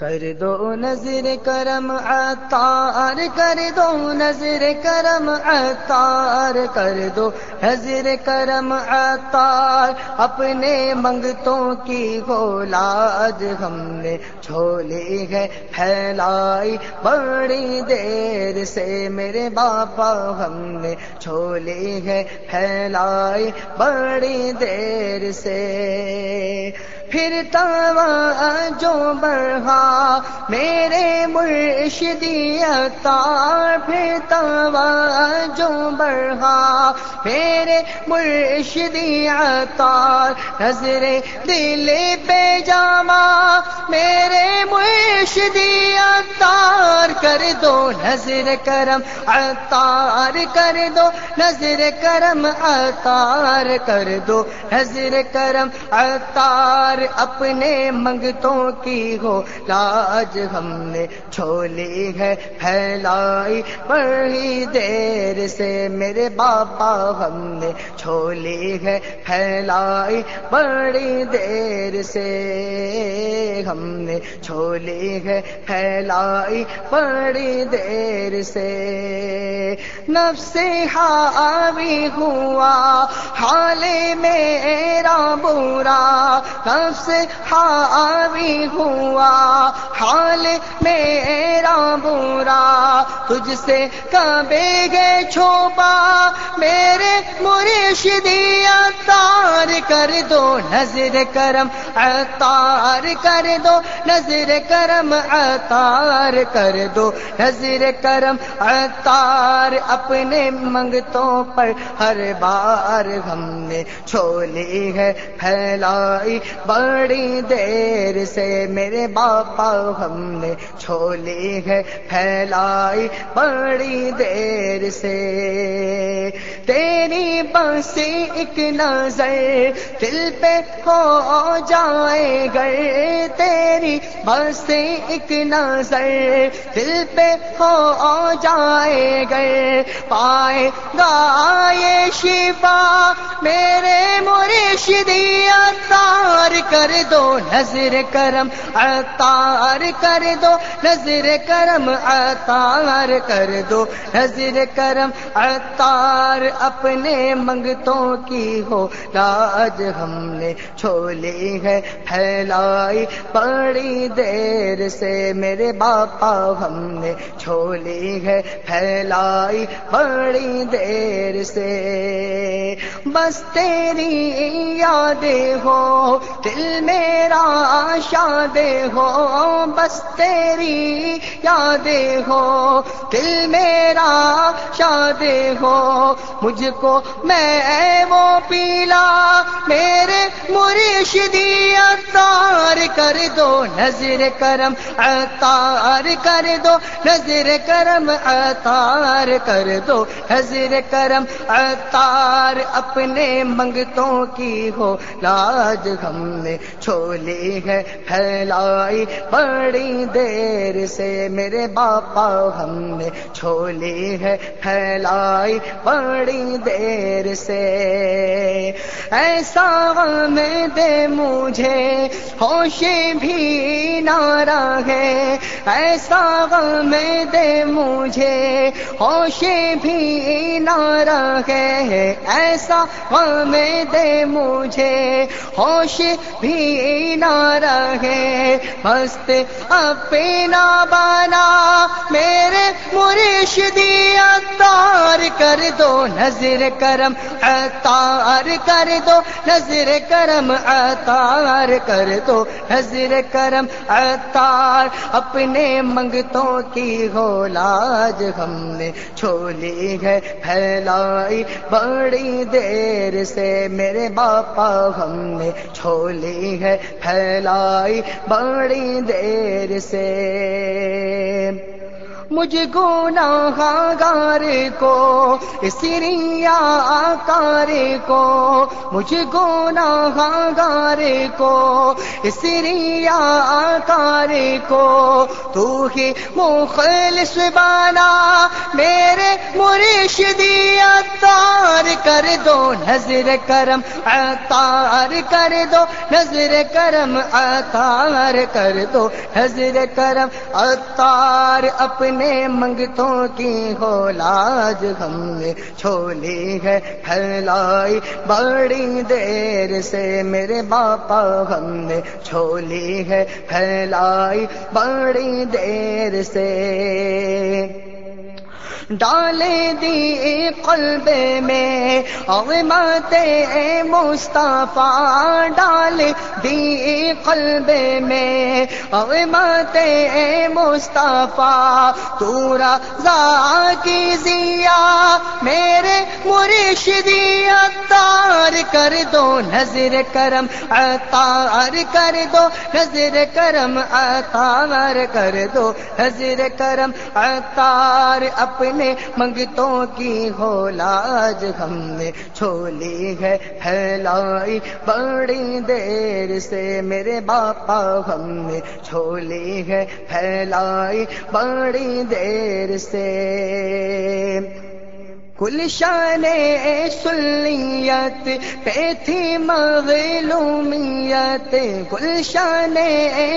کر دو نظر کرم عطار، کر دو نظر کرم عطار، کر دو نظر کرم عطار، اپنے منگتوں کی گولاد ہم نے جھولی ہے پھیلائی بڑی دیر سے، میرے باپا ہم نے جھولی ہے پھیلائی بڑی دیر سے، پھر جو بڑھا میرے مرشدی عطار، پھر جو بڑھا میرے مرشدی عطار، نظر دل پہ جاما میرے مرشدی عطار، کر دو نظر کرم عطار، کر دو نظر کرم عطار، کر دو نظر کرم عطار، اپنے منگتوں کی ہو لاج ہم نے جھولی ہے پھیلائی بڑی دیر سے، میرے باپا ہم نے جھولی ہے پھیلائی بڑی دیر سے، ہم نے جھولی ہے پھیلائی بڑی دیر سے، نفس حاوی ہوا حال میرا برا، نفس حاوی ہوا حال میرا برا، تجھ سے کعبے گئے چھپا میرے مرشدی عطار، کر دو نظر کرم عطار، کر دو نظر کرم عطار، کر دو نظر کرم عطار، اپنے منگتوں پر ہر بار ہم نے جھولی ہے پھیلائی بڑی دیر سے، میرے باپا ہم نے جھولی ہے پھیلائی بڑی دیر سے، تیری بس ایک نظر دل پہ ہو جائے گر، تیری بس ایک نظر دل پہ ہو جائے گر، پائے گا یہ شفا میرے مرشدی عطار، کر دو نظر کرم عطار، کر دو نظر کرم عطار، کر دو نظر کرم عطار، اپنے منگتوں کی ہو لاج ہم نے جھولی ہے پھیلائی بڑی دیر سے، میرے باپا ہم نے جھولی ہے پھیلائی بڑی دیر سے، بس تیری یادیں ہو دل میرا شاد ہو، بس تیری یادیں ہو دل میرا شاد ہو، مجھ کو میں وہ پیلا میرے مرشدی عطار، کر دو نظر کرم عطار، کر دو نظر کرم عطار، کر دو نظر کرم عطار، اپنے منگتوں کی ہو لاج ہم نے جھولی ہے پھیلائی بڑی دیر سے، میرے باپا ہم نے جھولی ہے پھیلائی بڑی دیر سے، ایسا غم دے مجھے ہوش بھی نہ رہے، ایسا غم دے مجھے ہوش بھی نہ رہے، ایسا غم دے مجھے ہوش بھی نہ رہے، مست اپنا بنا میرے مرشدی عطار، کر دو نظر کرم عطار، کر دو نظر کرم عطار، کر دو نظر کرم عطار، اپنے منگتوں کی ہو لاج ہم نے جھولی ہے پھیلائی بڑی دیر سے، میرے باپا ہم نے جھولی ہے پھیلائی بڑی دیر سے، مجھ گناہگار کو، اس ریاکار کو، مجھ گناہگار کو، اس ریاکار کو تو ہی مخلص بنا میرے مرشدی عطار کر دو نظر کرم عطار کر دو نظر کرم عطار کر دو نظر کرم عطار اپنے منگتوں کی ہو لاج ہم نے چھولی ہے پھیلائی بڑی دیر سے میرے باپا ہم نے چھولی ہے پھیلائی بڑی دیر سے ڈالے دی قلب میں عظمت مصطفیٰ ڈال دی قلب میں عظمت مصطفیٰ تو رضا کی ضیا میرے مرشدی عطار کر دو نظر کرم عطار کر دو نظر کرم عطار کر دو نظر کرم عطار اپنے منگتوں کی ہو لاج ہم نے چھولی ہے پھیلائی بڑی دیر سے میرے باپا ہم نے چھولی ہے پھیلائی بڑی دیر سے گلشن سلیت پہ تھی مظلومیت گلشن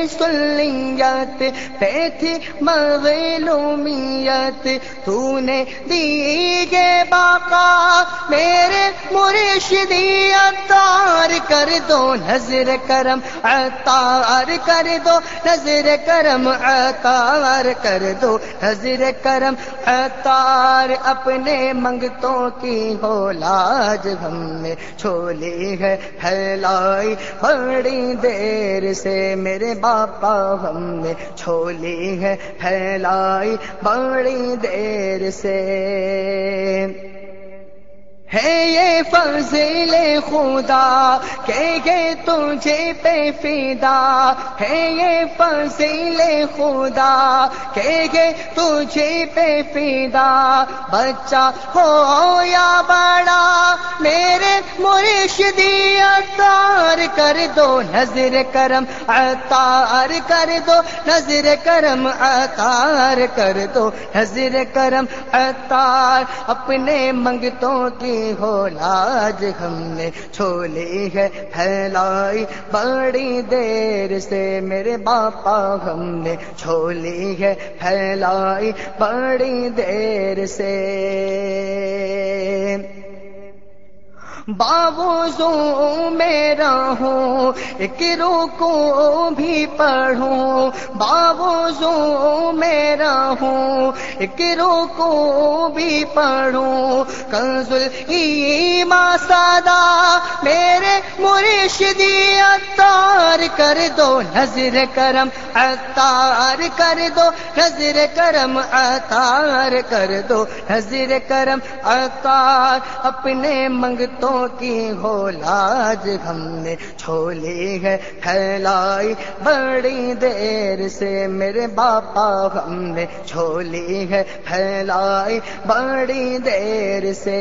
سلیت پہ تھی مظلومیت تو نے دی گے باقا میرے مرشدی عطار کر دو نظر کرم عطار کر دو نظر کرم عطار کر دو نظر کرم عطار اپنے منگتوں کی ہو لاج ہم نے چھولی ہے پھیلائی بڑی دیر سے میرے باپا ہم نے چھولی ہے پھیلائی بڑی دیر سے ہے یہ فضل خدا کہ تجھے پہ فدا ہے یہ فضل خدا کہ تجھے پہ فدا بچہ ہو یا بڑا میرے مرشدی عطار کر دو نظر کرم عطار کر دو نظر کرم عطار کر دو نظر کرم عطار اپنے منگتوں کی ہو لاج ہم نے چھولی ہے پھیلائی بڑی دیر سے میرے باپا ہم نے چھولی ہے پھیلائی بڑی دیر سے باوضو میں رہوں ایک رکوع بھی پڑھوں باوضو میں رہوں ایک رکوع بھی پڑھوں کنز الایمان صدا میرے مرشدی عطار کر دو نظر کرم عطار کر دو نظر کرم عطار کر دو نظر کرم عطار اپنے منگتوں کی ہو لاج ہم نے چھولی ہے پھیلائی بڑی دیر سے میرے باپا ہم نے چھولی ہے پھیلائی بڑی دیر سے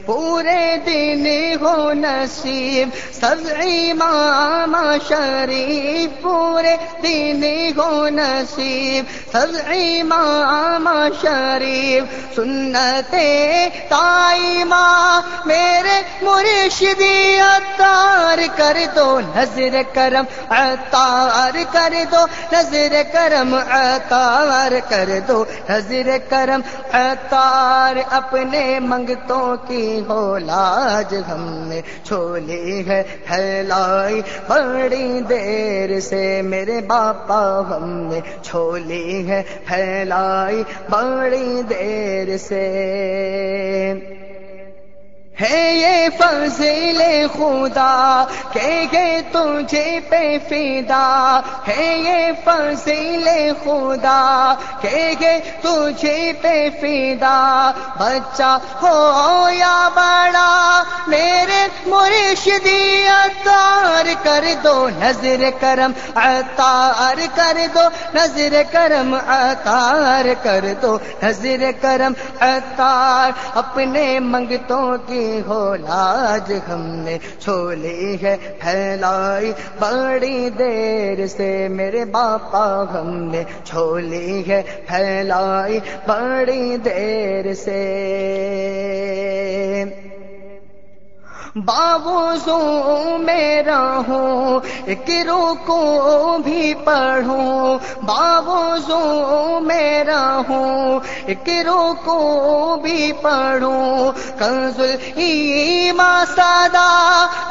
پورے دن ہو نصیب سب امام شریف پورے دن ہو نصیب سب امام شریف سنت قائمہ میرے مرشدی عطار کر دو نظر کرم عطار کر دو نظر کرم عطار کر دو نظر کرم عطار اپنے منگتوں کی ہو لاج ہم نے چھولی ہے پھیلائی بڑی دیر سے میرے باپا ہم نے چھولی ہے پھیلائی بڑی دیر سے ہے یہ فضل خدا کہ تجھے پہ فدا، ہے یہ فضل خدا کہ تجھے پہ فدا، بچہ ہو یا بڑا میرے مرشدی عطار کر دو نظر کرم، عطار کر دو نظر کرم، عطار کر دو نظر کرم عطار، اپنے منگتوں کی ہو لاج ہم نے چھولی ہے پھیلائی بڑی دیر سے، میرے باپا ہم نے چھولی ہے پھیلائی بڑی دیر سے، باوضو میں رہوں ایک رکوع بھی پڑھوں، باوضو میں رہوں ایک رکوع بھی پڑھوں، کنز الایمان سادا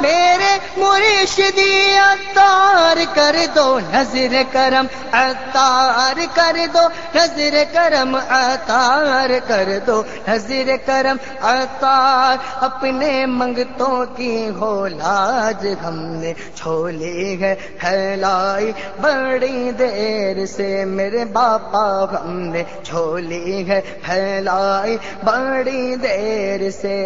میرے مرشدی عطار کر دو نظر کرم، عطار کر دو نظر کرم، عطار کر دو نظر کرم عطار، اپنے منگتوں کی ہو لاج ہم نے چھولی ہے پھیلائی بڑی دیر سے، میرے باپا ہم نے چھولی ہے پھیلائی بڑی دیر سے،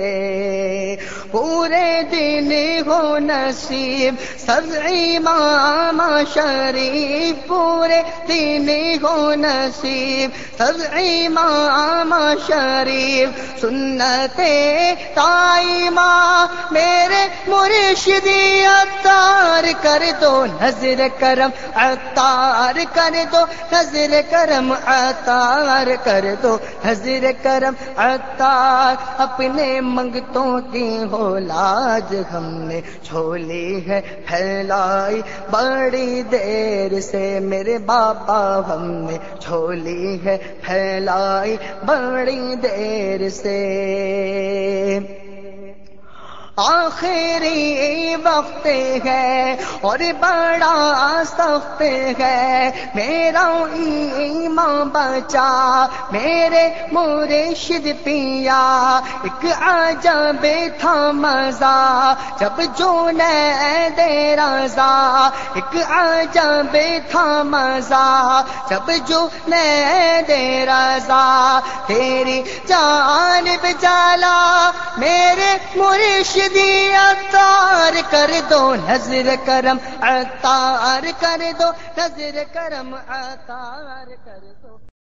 پورے دن ہو نصیب سب امام شریف، پورے دن ہو نصیب سب امام شریف، سنت قائمہ میرے مرشدی عطار کر دو نظر کرم، عطار کر دو نظر کرم، عطار کر دو نظر کرم عطار، اپنے منگتوں کی ہو لاج ہم نے چھولی ہے پھیلائی بڑی دیر سے، میرے باپا ہم نے چھولی ہے پھیلائی بڑی دیر سے، آخری وقت ہے اور بڑا سخت ہے، میرا ایمان بچا میرے مرشد پیا، ایک عجب تھا مزہ جب جنید رضا، ایک عجب تھا مزہ جب جنید رضا، تیری جانب چلا میرے مرشد عطار کر دو نظر کرم، عطار کر دو نظر کرم، عطار کر دو